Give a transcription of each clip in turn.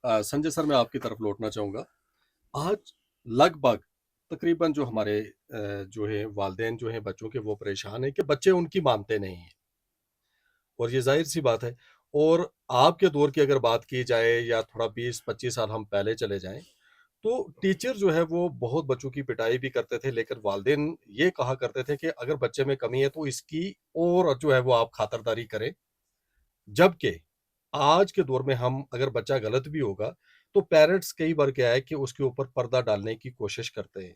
Sanjay sir, मैं आपकी तरफ लौटना चाहूँगा। आज लगभग तकरीबन जो हमारे जो है वालिदैन जो हैं बच्चों के, वो परेशान हैं कि बच्चे उनकी मानते नहीं हैं, और ये ज़ाहिर-सी बात है। और आपके दौर की अगर बात की जाए या थोड़ा 20-25 साल हम पहले चले जाएँ, तो टीचर जो है वो बहुत बच्चों की पिटाई भी करते थे, लेकिन वालिदैन ये कहा करते थे कि अगर बच्चे में कमी है तो इसकी और जो है वो आप खातिरदारी करें। जबकि आज के दौर में हम अगर बच्चा गलत भी होगा, तो पेरेंट्स कई बार क्या है कि उसके ऊपर पर्दा डालने की कोशिश करते हैं।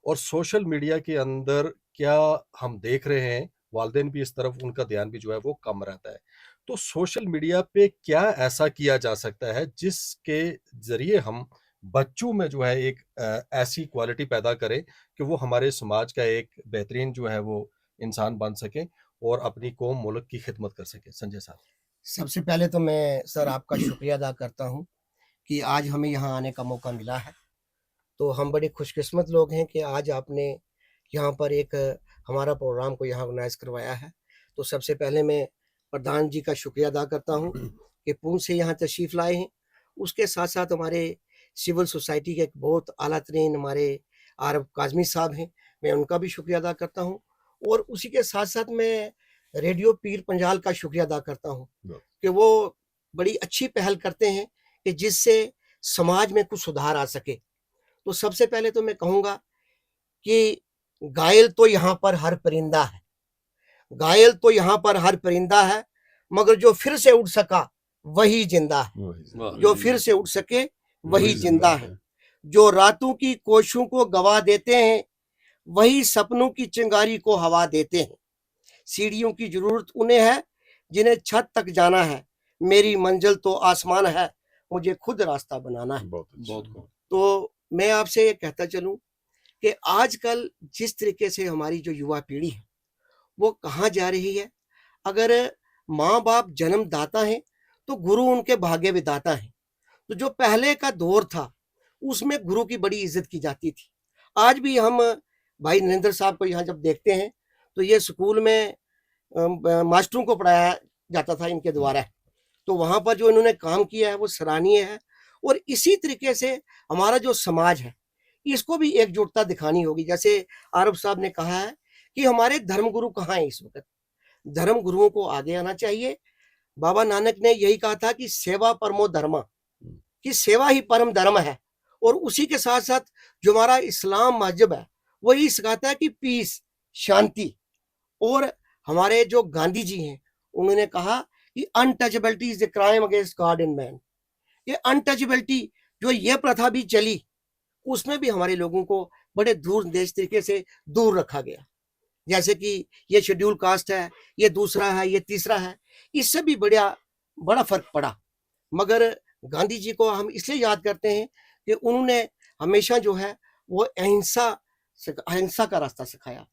और सोशल मीडिया के अंदर क्या हम देख रहे हैं, वालिदैन भी इस तरफ उनका ध्यान भी जो है वो कम रहता है। तो सोशल मीडिया पे क्या ऐसा किया जा सकता है जिसके ज़रिए हम बच्चों में जो है एक ऐसी क्वालिटी पैदा करें कि वो हमारे समाज का एक बेहतरीन जो है वो इंसान बन सकें और अपनी कौम मुल्क की खिदमत कर सकें? संजय साहब। सबसे पहले तो मैं सर आपका शुक्रिया अदा करता हूँ कि आज हमें यहाँ आने का मौका मिला है। तो हम बड़े खुशकिस्मत लोग हैं कि आज आपने यहाँ पर एक हमारा प्रोग्राम को यहाँ ऑर्गेनाइज़ करवाया है। तो सबसे पहले मैं प्रधान जी का शुक्रिया अदा करता हूँ कि पूंछ से यहाँ तशरीफ़ लाए हैं। उसके साथ-साथ हमारे सिविल सोसाइटी के एक बहुत आला तरीन हमारे आरव काज़मी साहब हैं, मैं उनका भी शुक्रिया अदा करता हूँ। और उसी के साथ-साथ मैं रेडियो पीर पंजाल का शुक्रिया अदा करता हूँ कि वो बड़ी अच्छी पहल करते हैं कि जिससे समाज में कुछ सुधार आ सके। तो सबसे पहले तो मैं कहूँगा कि घायल तो यहाँ पर हर परिंदा है, घायल तो यहाँ पर हर परिंदा है, मगर जो फिर से उड़ सका वही जिंदा है। जो फिर से उड़ सके वही जिंदा है। जो रातों की कोशिशों को गवा देते हैं, वही सपनों की चिंगारी को हवा देते हैं। सीढ़ियों की जरूरत उन्हें है जिन्हें छत तक जाना है। मेरी मंजिल तो आसमान है, मुझे खुद रास्ता बनाना है। बहुत खूब। तो मैं आपसे ये कहता चलूं कि आजकल जिस तरीके से हमारी जो युवा पीढ़ी है वो कहाँ जा रही है। अगर माँ बाप जन्मदाता हैं तो गुरु उनके भाग्य विधाता हैं। तो जो पहले का दौर था उसमें गुरु की बड़ी इज्जत की जाती थी। आज भी हम भाई नरेंद्र साहब को यहाँ जब देखते हैं तो ये स्कूल में मास्टरों को पढ़ाया जाता था इनके द्वारा। तो वहाँ पर जो इन्होंने काम किया है वो सराहनीय है। और इसी तरीके से हमारा जो समाज है इसको भी एकजुटता दिखानी होगी। जैसे आरब साहब ने कहा है कि हमारे धर्मगुरु कहाँ हैं इस वक्त, धर्म गुरुओं को आगे आना चाहिए। बाबा नानक ने यही कहा था कि सेवा परमो धर्मा, कि सेवा ही परम धर्म है। और उसी के साथ साथ जो हमारा इस्लाम मजहब है वो यही सिखाता है कि पीस, शांति। और हमारे जो गांधी जी हैं उन्होंने कहा कि untouchability is the crime against God and man. ये अनटचेबिलिटी जो ये प्रथा भी चली उसमें भी हमारे लोगों को बड़े दूर देश तरीके से दूर रखा गया। जैसे कि ये शेड्यूल कास्ट है, ये दूसरा है, ये तीसरा है, इससे भी बड़ा बड़ा फर्क पड़ा। मगर गांधी जी को हम इसलिए याद करते हैं कि उन्होंने हमेशा जो है वो अहिंसा का रास्ता सिखाया।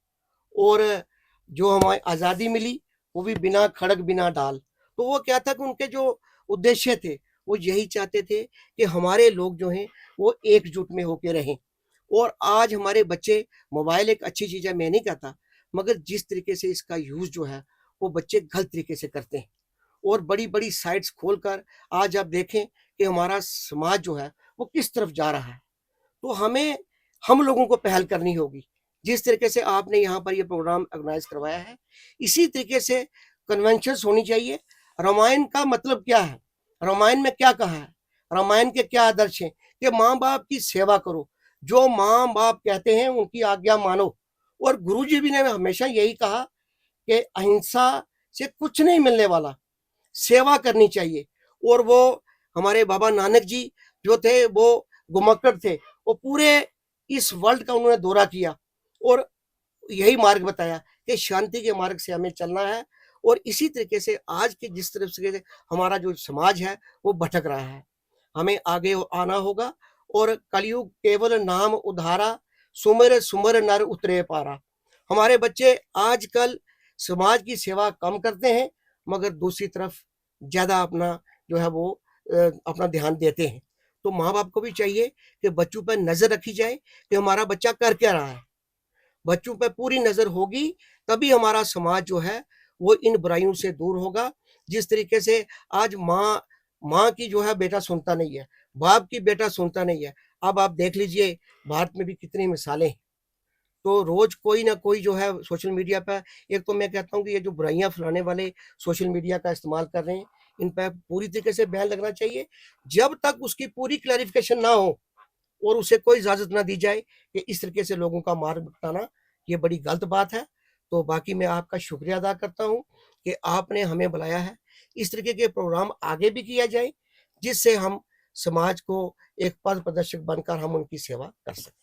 और जो हमारी आज़ादी मिली वो भी बिना खड़ग बिना डाल। तो वो क्या था कि उनके जो उद्देश्य थे वो यही चाहते थे कि हमारे लोग जो हैं वो एकजुट में होके रहें। और आज हमारे बच्चे, मोबाइल एक अच्छी चीज़ है मैं नहीं कहता, मगर जिस तरीके से इसका यूज़ जो है वो बच्चे गलत तरीके से करते हैं। और बड़ी बड़ी साइट्स खोलकर आज आप देखें कि हमारा समाज जो है वो किस तरफ जा रहा है। तो हमें हम लोगों को पहल करनी होगी। जिस तरीके से आपने यहाँ पर ये प्रोग्राम ऑर्गेनाइज करवाया है इसी तरीके से कन्वेंशंस होनी चाहिए। रामायण का मतलब क्या है, रामायण में क्या कहा है, रामायण के क्या आदर्श हैं कि माँ बाप की सेवा करो, जो माँ बाप कहते हैं उनकी आज्ञा मानो। और गुरु जी भी ने हमेशा यही कहा कि अहिंसा से कुछ नहीं मिलने वाला, सेवा करनी चाहिए। और वो हमारे बाबा नानक जी जो थे वो घुमक्कड़ थे, वो पूरे इस वर्ल्ड का उन्होंने दौरा किया और यही मार्ग बताया कि शांति के मार्ग से हमें चलना है। और इसी तरीके से आज के जिस तरफ से हमारा जो समाज है वो भटक रहा है, हमें आगे आना होगा। और कलयुग केवल नाम उधारा, सुमर सुमर नर उतरे पारा। हमारे बच्चे आजकल समाज की सेवा कम करते हैं मगर दूसरी तरफ ज्यादा अपना जो है वो अपना ध्यान देते हैं। तो माँ बाप को भी चाहिए कि बच्चों पर नजर रखी जाए कि हमारा बच्चा कर क्या रहा है। बच्चों पर पूरी नजर होगी तभी हमारा समाज जो है वो इन बुराइयों से दूर होगा। जिस तरीके से आज माँ माँ की जो है बेटा सुनता नहीं है, बाप की बेटा सुनता नहीं है। अब आप देख लीजिए भारत में भी कितनी मिसालें हैं। तो रोज़ कोई ना कोई जो है सोशल मीडिया पे, एक तो मैं कहता हूँ कि ये जो बुराइयाँ फैलाने वाले सोशल मीडिया का इस्तेमाल कर रहे हैं, इन पे पूरी तरीके से बैन लगना चाहिए। जब तक उसकी पूरी क्लैरिफ़िकेशन ना हो और उसे कोई इजाज़त ना दी जाए कि इस तरीके से लोगों का मार्ग भटकाना, ये बड़ी गलत बात है। तो बाकी मैं आपका शुक्रिया अदा करता हूँ कि आपने हमें बुलाया है। इस तरीके के प्रोग्राम आगे भी किया जाए, जिससे हम समाज को एक पथ प्रदर्शक बनकर हम उनकी सेवा कर सकें।